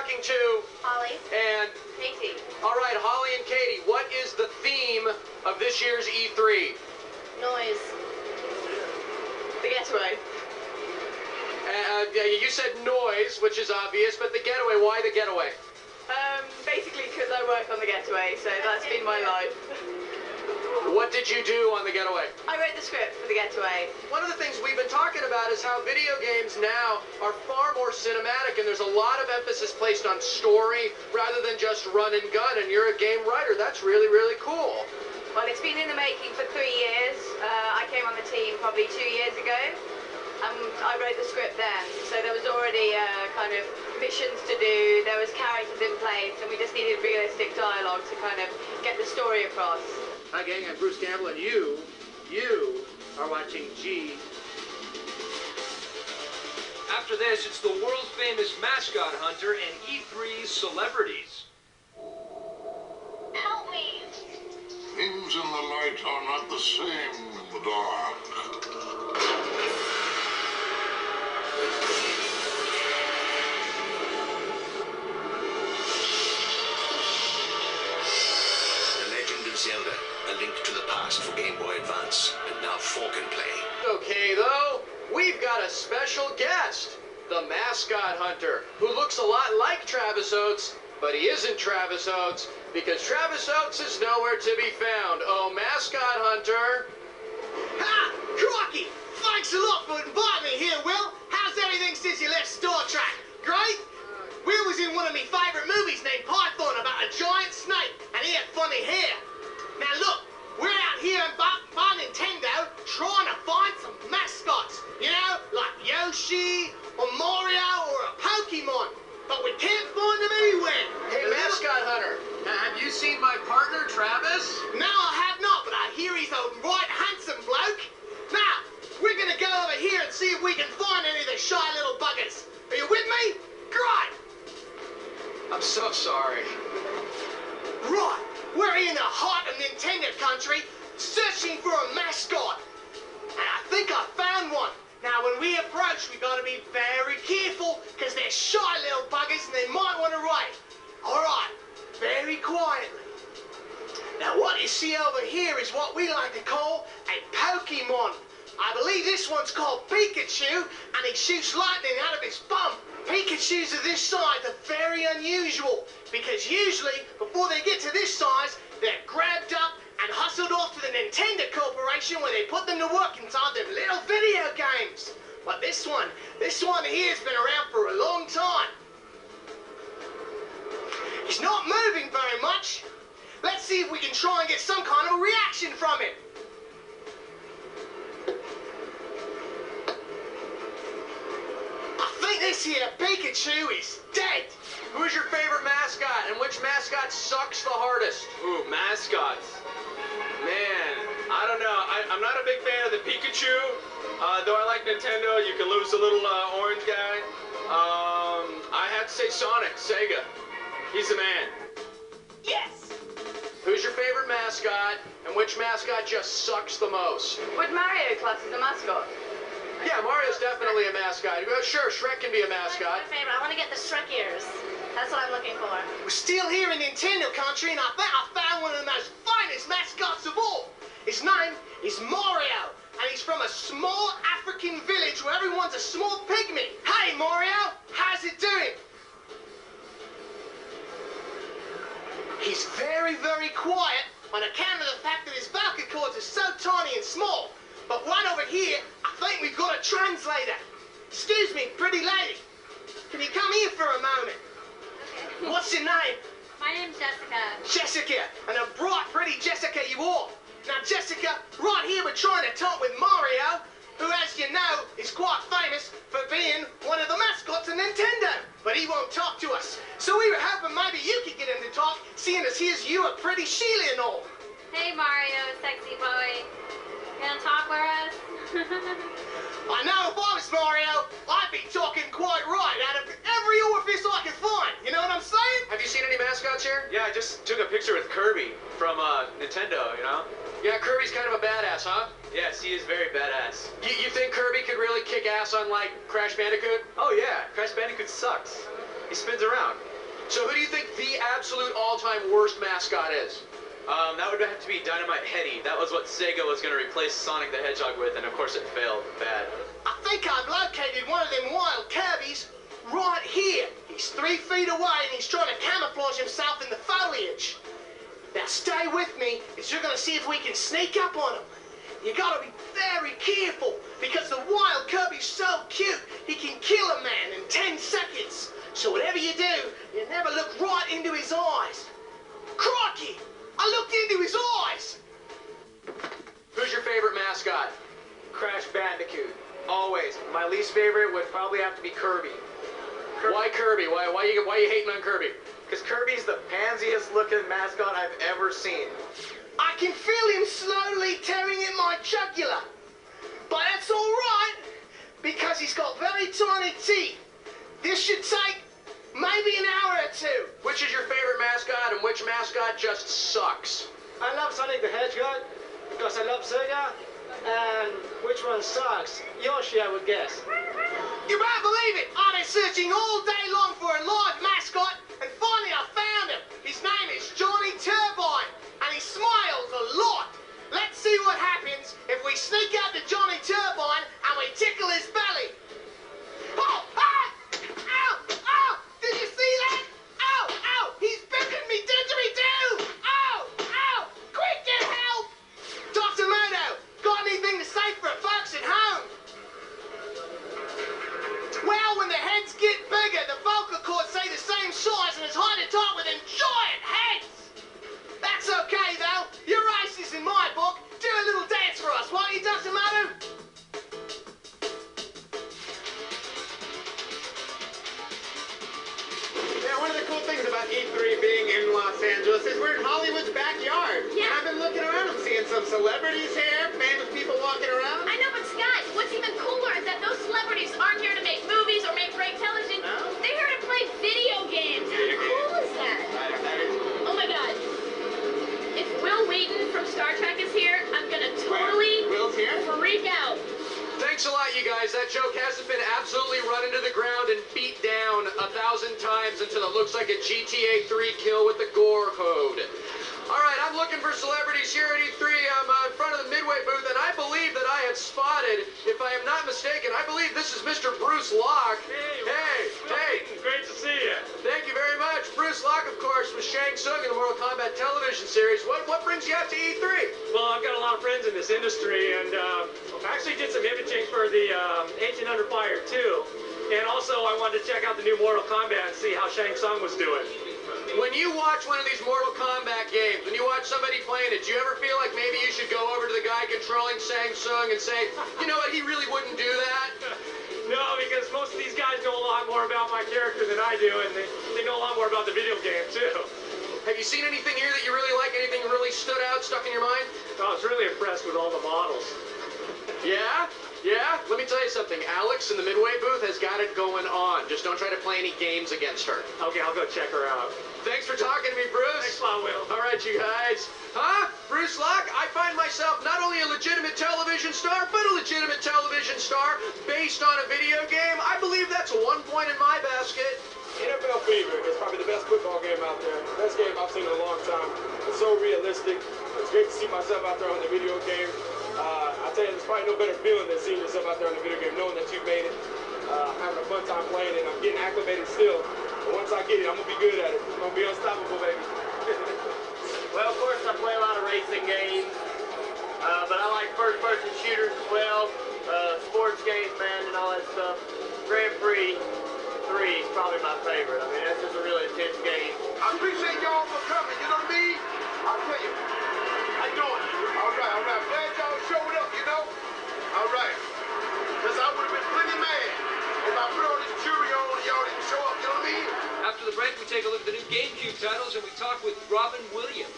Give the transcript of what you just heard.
talking to? Holly. And? Katie. All right, Holly and Katie, what is the theme of this year's E3? Noise. The getaway. You said noise, which is obvious, but the getaway, why the getaway? Basically because I work on the getaway, so that's been my life. What did you do on the getaway? I wrote the script for the getaway. One of the things we've been talking about is how video games now are far more cinematic, and there's a lot of emphasis placed on story rather than just run and gun, and you're a game writer. That's really, really cool. Well, it's been in the making for 3 years. I came on the team probably 2 years ago. I wrote the script then, so there was already kind of missions to do, there was characters in place, and we just needed realistic dialogue to kind of get the story across. Hi gang, I'm Bruce Campbell, and you are watching G. After this, it's the world's famous mascot hunter and E3's celebrities. Help me! Things in the light are not the same in the dark. Zelda, a link to the past for Game Boy Advance, and now 4 can play. Okay, though, we've got a special guest, the mascot hunter, who looks a lot like Travis Oates, but he isn't Travis Oates, because Travis Oates is nowhere to be found. Oh, mascot hunter. Ha! Crikey! Thanks a lot for inviting me here, Will. How's everything since you left Star Trek? Great? Will was in one of my favourite movies named Python about a giant snake, and he had funny hair. Now look, we're out here by Nintendo trying to find some mascots, you know, like Yoshi or Mario or a Pokemon, but we can't find them anywhere. Hey, mascot hunter, have you seen my partner, Travis? No, I have not, but I hear he's a right handsome bloke. Now, we're going to go over here and see if we can find any of the shy little buggers. Are you with me? Great! I'm so sorry. Right. We're in the heart of Nintendo country, searching for a mascot. And I think I found one. Now, when we approach, we got to be very careful, because they're shy little buggers and they might want to raid. All right, very quietly. Now, what you see over here is what we like to call a Pokemon. I believe this one's called Pikachu, and he shoots lightning out of his bum. Pikachus of this size are very unusual, because usually, before they get to this size, they're grabbed up and hustled off to the Nintendo Corporation, where they put them to work inside their little video games. But this one here has been around for a long time. He's not moving very much. Let's see if we can try and get some kind of a reaction from him. I think this here Pikachu is dead. Who's your favorite mascot, and which mascot sucks the hardest? Ooh, mascots. Man, I don't know. I'm not a big fan of the Pikachu. Though I like Nintendo, you can lose a little orange guy. I have to say Sonic, Sega. He's the man. Yes! Who's your favorite mascot, and which mascot just sucks the most? Would Mario class as a mascot? Yeah, Mario's definitely a mascot. Well, sure, Shrek can be a mascot. That's my favorite. I want to get the Shrek ears. That's what I'm looking for. We're still here in Nintendo country, and I think I found one of the most finest mascots of all. His name is Mario, and he's from a small African village where everyone's a small pygmy. Hey, Mario, how's it doing? He's very, very quiet on account of the fact that his vocal cords are so tiny and small. But right over here, I think we've got a translator. Excuse me, pretty lady. Can you come here for a moment? Okay. What's your name? My name's Jessica. Jessica, and a bright, pretty Jessica you are. Now, Jessica, right here we're trying to talk with Mario, who, as you know, is quite famous for being one of the mascots of Nintendo. But he won't talk to us. So we were hoping maybe you could get him to talk, seeing as here's you a pretty Sheila and all. Hey Mario, sexy boy. You gonna talk with us? I know if I was Mario, I'd be talking quite right out of every orifice I could find. You know what I'm saying? Have you seen any mascots here? Yeah, I just took a picture with Kirby from Nintendo, you know? Yeah, Kirby's kind of a badass, huh? Yes, he is very badass. You think Kirby could really kick ass on, like, Crash Bandicoot? Oh yeah, Crash Bandicoot sucks. He spins around. So who do you think the absolute all-time worst mascot is? That would have to be Dynamite Heady. That was what Sega was going to replace Sonic the Hedgehog with, and of course it failed bad. I think I've located one of them wild Kirby's right here. He's 3 feet away and he's trying to camouflage himself in the foliage. Now stay with me, as you're going to see if we can sneak up on him. You got to be very careful, because the wild Kirby's so cute, he can kill a man in 10 seconds. So whatever you do, you never look right into his eyes. Crikey! I looked into his eyes! Who's your favorite mascot? Crash Bandicoot. Always. My least favorite would probably have to be Kirby. Why Kirby? Why you hating on Kirby? Because Kirby's the pansiest looking mascot I've ever seen. I can feel him slowly tearing at my jugular. But that's all right, because he's got very tiny teeth. This should take maybe an hour or 2. Which is your favorite mascot and which mascot just sucks? I love Sonic the Hedgehog because I love Sega. And which one sucks? Yoshi, I would guess. You better believe it! I've been searching all day long for a live mascot, and finally I found him. His name is Johnny Turbine, and he smiles a lot. Let's see what happens if we sneak up to Johnny Turbine and we tickle his belly. Oh! Ah! Ow! Ow! Did you see that? Ow! Ow! He's bitten me, didgeridoo! Ow! Ow! Quick, get help! Dr. Moto, got anything to say for folks at home? Well, when the heads get bigger, the vocal cords stay the same size, and it's hard to talk with them giant heads. That's okay, though. Your race is in my book. Do a little dance for us, won't you, Dr. Moto? Yeah, one of the cool things about E3 being in Los Angeles is we're in Hollywood's backyard. Yeah. And I've been looking around. I'm seeing some celebrities here, famous people walking around. I know, but Scott, what's even cooler is that those celebrities aren't here to make movies or make great television. No? They're here to play video games. How cool is that? That is cool. Oh my God. If Wil Wheaton from Star Trek is here, I'm gonna totally Will's here? freak out. Thanks a lot, you guys. That joke hasn't been absolutely run into the ground and beat down 1,000 times until it looks like a GTA 3 kill with the gore code. All right, I'm looking for celebrities here at E3. I'm in front of the Midway booth, and I believe that I have spotted, if I am not mistaken, I believe this is Mr. Bruce Locke. Hey. Great to see you. Thank you very much. Bruce Locke, of course, was Shang Tsung in the Mortal Kombat television series. What brings you out to E3? Well, I've got a lot of friends in this industry, and I actually did some imaging for the 18 Under Fire 2. And also, I wanted to check out the new Mortal Kombat and see how Shang Tsung was doing. When you watch one of these Mortal Kombat games, when you watch somebody playing it, do you ever feel like maybe you should go over to the guy controlling Shang Tsung and say, you know what, he really wouldn't do that? No, because most of these guys know a lot more about my character than I do, and they know a lot more about the video game, too. Have you seen anything here that you really like? Anything really stood out, stuck in your mind? I was really impressed with all the models. Yeah? Yeah? Let me tell you something. Alex in the Midway booth has got it going on. Just don't try to play any games against her. Okay, I'll go check her out. Thanks for talking to me, Bruce. Thanks a lot, Will. All right, you guys. Huh? Bruce Locke, I find myself not only a legitimate television star, but a legitimate television star based on a video game. I believe that's 1 point in my basket. NFL Fever is probably the best football game out there. Best game I've seen in a long time. It's so realistic. It's great to see myself out there on the video game. I tell you, there's probably no better feeling than seeing yourself out there on the video game, knowing that you've made it. Having a fun time playing it. I'm getting acclimated still. But once I get it, I'm going to be good at it. I'm going to be unstoppable, baby. Well, of course, I play a lot of racing games. But I like first-person shooters as well. Sports games, man, and all that stuff. Grand Prix 3 is probably my favorite. I mean, that's just a really intense game. I appreciate y'all for coming, you know what I mean? I'll tell you. How you doing? All right. Glad y'all showed up, you know? All right. Because I would have been pretty mad if I put on this jury on and y'all didn't show up, you know what I mean? After the break, we take a look at the new GameCube titles and we talk with Robin Williams.